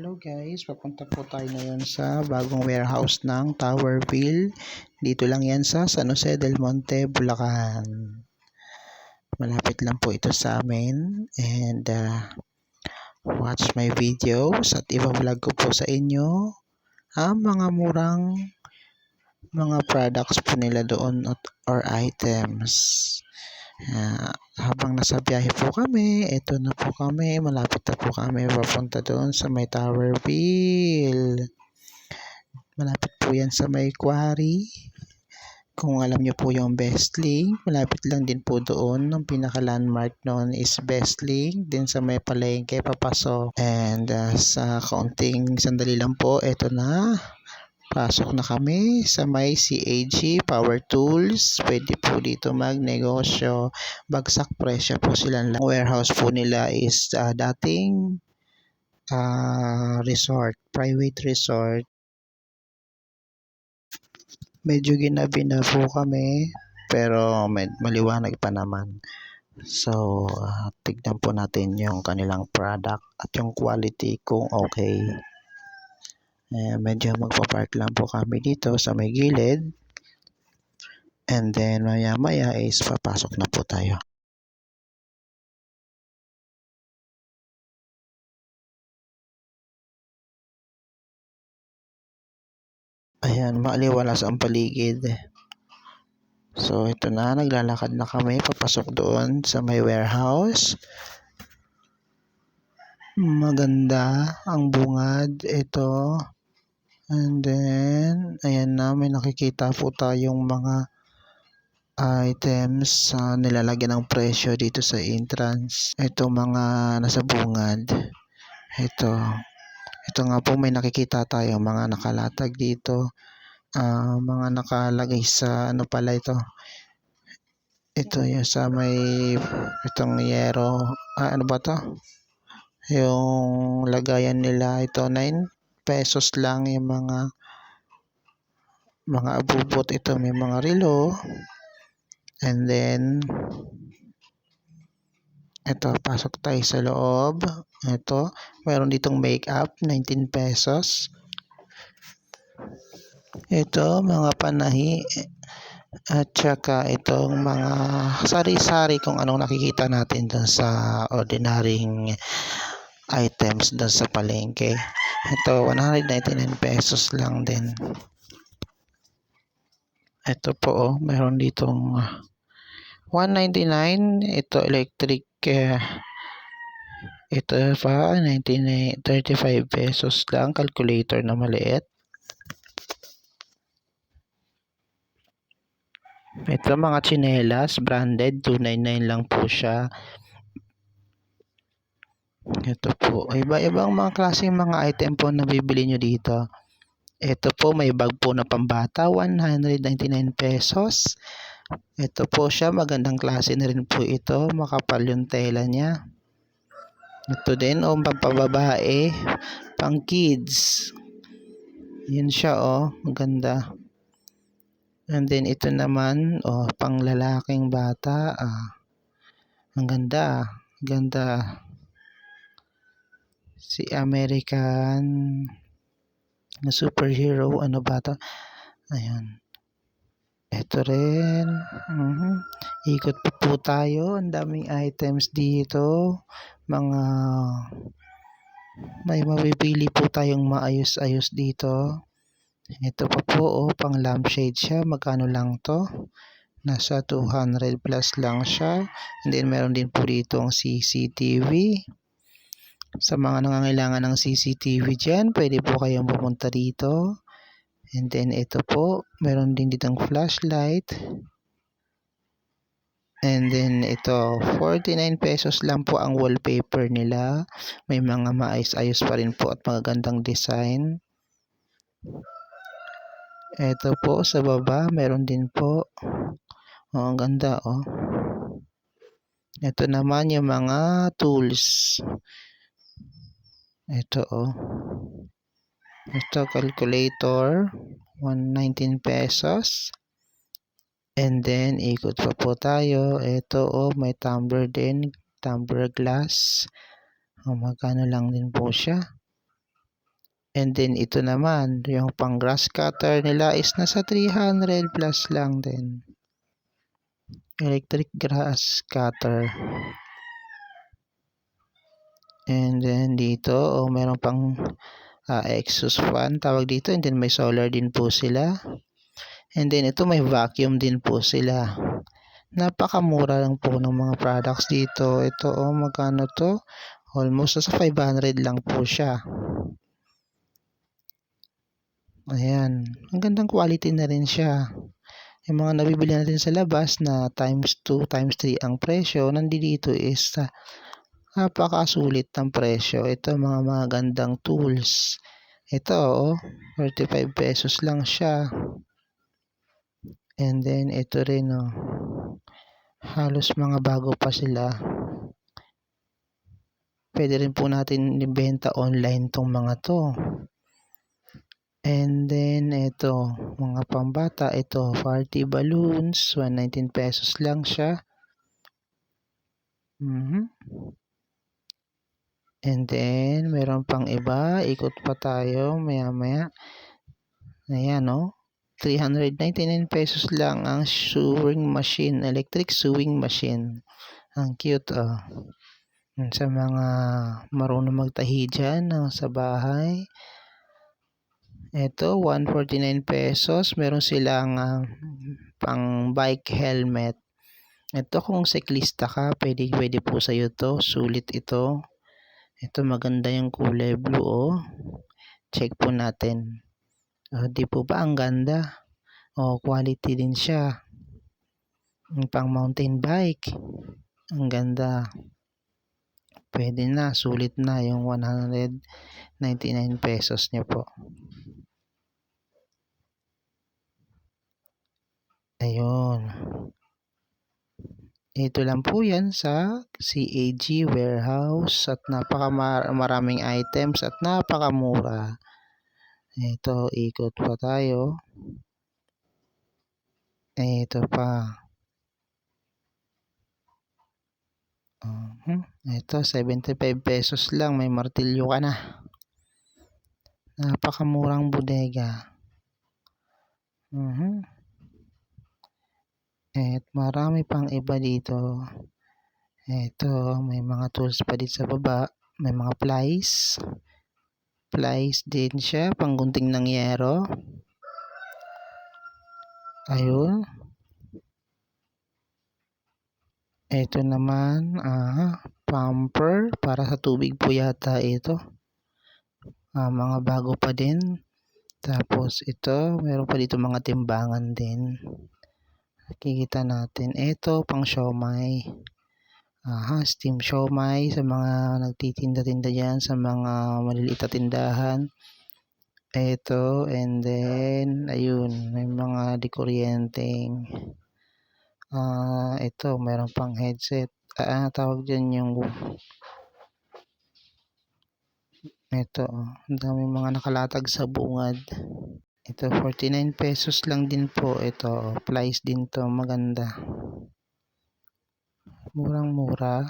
Hello guys, papunta po tayo ngayon sa bagong warehouse ng Towerville. Dito lang yan sa San Jose del Monte, Bulacan. Malapit lang po ito sa amin. And watch my videos at i-vlog ko po sa inyo ang mga murang mga products po nila doon or items. Habang nasa biyahe po kami, ito na po kami, malapit na po kami papunta doon sa may Towerville. Malapit po yan sa may quarry. Kung alam nyo po yung Bestlink, malapit lang din po doon. Ang pinaka-landmark noon is Bestlink, din sa may palengke papasok. And sa kaunting sandali lang po, ito na. Pasok na kami sa may CAG Power Tools. Pwede po dito magnegosyo. Bagsak presyo po sila. Warehouse po nila is dating resort, private resort. Medyo ginabi na po kami pero maliwanag pa naman. So, tignan po natin yung kanilang product at yung quality kung okay. Medyo magpa-park lang po kami dito sa may gilid. And then maya is papasok na po tayo. Ayan, maaliwalas ang paligid. So ito na, naglalakad na kami papasok doon sa may warehouse. Maganda ang bungad ito. And then, ayan na, may nakikita po tayong mga items nilalagyan ng presyo dito sa entrance. Ito mga nasa bungad. Ito nga po, may nakikita tayo mga nakalatag dito. Mga nakalagay sa ano pala ito. Ito yung sa may itong yero. Ano ba to? Yung lagayan nila ito 9 pesos lang yung mga abubot. Ito may mga relo. And then ito, pasok tayo sa loob. Ito, mayroon ditong makeup, 19 pesos. Ito, mga panahi. At saka itong mga sari-sari kung anong nakikita natin dun sa ordinaryong items dun sa palengke. Ito, 199 pesos lang din. Ito po, mayroon ditong 199. Ito, electric. Ito pa, 35 pesos lang. Calculator na maliit. Ito, mga tsinelas, branded, 299 lang po siya. Ito po, iba-ibang mga klaseng mga item po na bibili nyo dito. Ito po, may bag po na pambata, 199 pesos. Ito po siya, magandang klase na rin po ito, makapal yung tela niya. Ito din, pampababae, pang kids. Yun siya, maganda. And then ito naman, pang lalaking bata. Ang ganda, ganda. Si American na superhero, ano ba to? Ayan. Ito rin. Ikot po tayo. Ang daming items dito. May mabibili po tayong maayos-ayos dito. Ito pa po, pang lampshade siya. Magkano lang to? Nasa 200 plus lang siya. And then meron din po dito ang CCTV. Sa mga nangangailangan ng CCTV dyan, pwede po kayong pumunta dito. And then ito po, meron din ditong flashlight. And then ito, 49 pesos lang po ang wallpaper nila. May mga maayos-ayos pa rin po at magagandang design. Ito po sa baba, meron din po. Ang ganda Ito naman yung mga tools. Ito Ito, calculator, 119 pesos. And then, ikot pa po tayo. Ito, may tumbler din, tumbler glass. Magkano lang din po siya. And then ito naman, yung pang grass cutter nila is nasa 300 plus lang din. Electric grass cutter. And then dito, meron pang exhaust fan tawag dito. And then may solar din po sila. And then ito may vacuum din po sila. Napakamura lang po ng mga products dito. Ito magkano to? Almost sa 500 lang po siya. Ayan. Ang gandang quality na rin siya. Yung mga nabibili natin sa labas na times 2, times 3 ang presyo, nandito is napakasulit ng presyo. Ito mga magandang tools. Ito 35 pesos lang siya. And then ito rin halos mga bago pa sila. Pwede rin po natin ibenta online tong mga to. And then ito, mga pambata, ito party balloons, 119 pesos lang siya. And then meron pang iba, ikot pa tayo maya-maya. Ayan 399 pesos lang ang sewing machine, electric sewing machine. Ang cute sa mga marunong magtahi dyan sa bahay. Ito 149 pesos, meron silang pang bike helmet. Ito kung siklista ka, pwede po sa iyo to, sulit ito. Ito maganda yung kulay blue check po natin. Di po ba ang ganda? Quality din siya. Pang mountain bike. Ang ganda. Pwede na, sulit na yung 199 pesos niya po. Ayun. Ito lang po yan sa CAG warehouse at maraming items at napakamura. Ito, ikot pa tayo. Ito pa. Ito, 75 pesos lang. May martilyo ka na. Napakamurang bodega. At marami pang iba dito. Ito, may mga tools pa dito sa baba. May mga plies. Plies din siya, panggunting ng yero. Ayun. Ito naman, pumper para sa tubig po yata ito. Mga bago pa din. Tapos ito, meron pa dito mga timbangan din. Nakikita natin. Ito, pang siomay. Steam siomay sa mga nagtitinda-tinda dyan sa mga maliliit na tindahan. Ito, and then, ayun, may mga dikuryenteng. Ito, meron pang headset. Tawag dyan yung ito, ang dami mga nakalatag sa bungad. Ito, 49 pesos lang din po. Ito, plies din to, maganda. Murang-mura.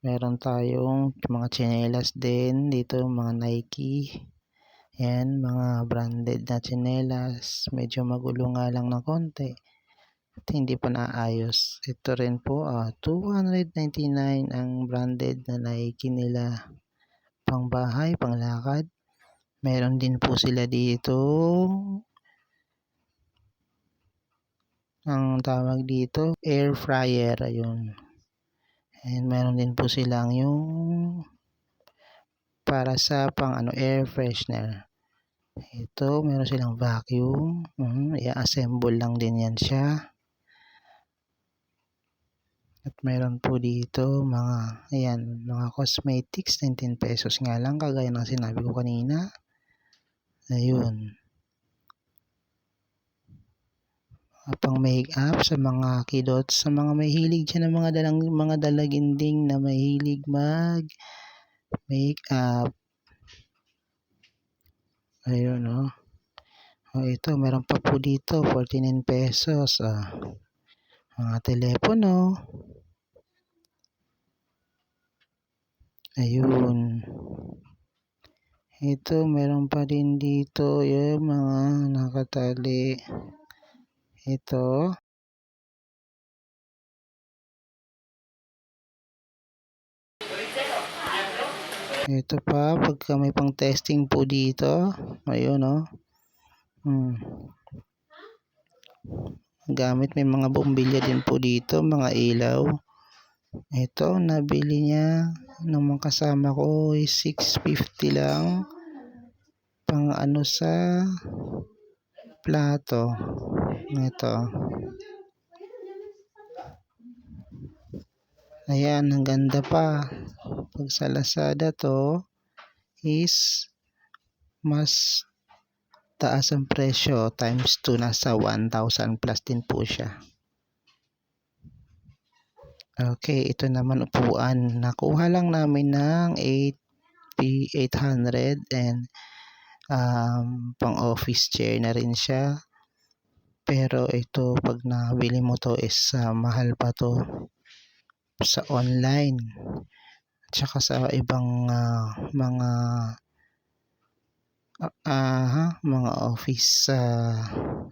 Meron tayong mga tsinelas din dito, mga Nike. Yan, mga branded na tsinelas. Medyo magulo nga lang ng konti. At hindi pa naayos. Ito rin po, 299 ang branded na Nike nila. Pang bahay, pang lakad. Meron din po sila dito. Ang tawag dito, air fryer. Ayun. And meron din po silang yung para sa pang air freshener. Ito, meron silang vacuum. I-assemble lang din yan siya. At meron po dito mga cosmetics, 19 pesos nga lang, kagaya ng sinabi ko kanina. Ayun. Pang make-up sa mga kidots, sa mga mahilig dyan ng mga dalaginding na mahilig mag make-up. Ayun ito, meron pa po dito, 49 pesos. Mga telepono. Ayun. Ito, meron pa din dito yung mga nakatali. Ito. Ito pa, pagka may pang testing po dito. Ayun, oh. Gamit, may mga bombilya din po dito, mga ilaw. Ito, nabili niya ng mga kasama ko is 650 lang. Pang ano sa plato. Ito. Ayan, ang ganda pa. Pag sa Lazada to is mas taas ang presyo, times 2, nasa 1,000 plus din po siya. Okay, ito naman upuan. Nakuha lang namin ng 800 and pang office chair na rin siya. Pero ito, pag nabili mo to is mahal pa to sa online. Tsaka sa ibang mga office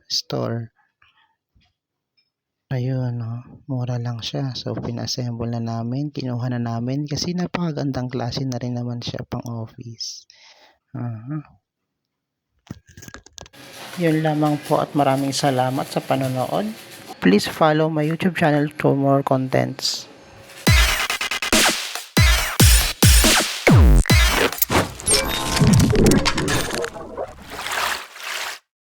store. Ayun, oh, mura lang siya. So, pinassemble na namin. Kinuha na namin kasi napakagandang klase na rin naman siya pang office. Yun lamang po at maraming salamat sa panonood. Please follow my YouTube channel for more contents.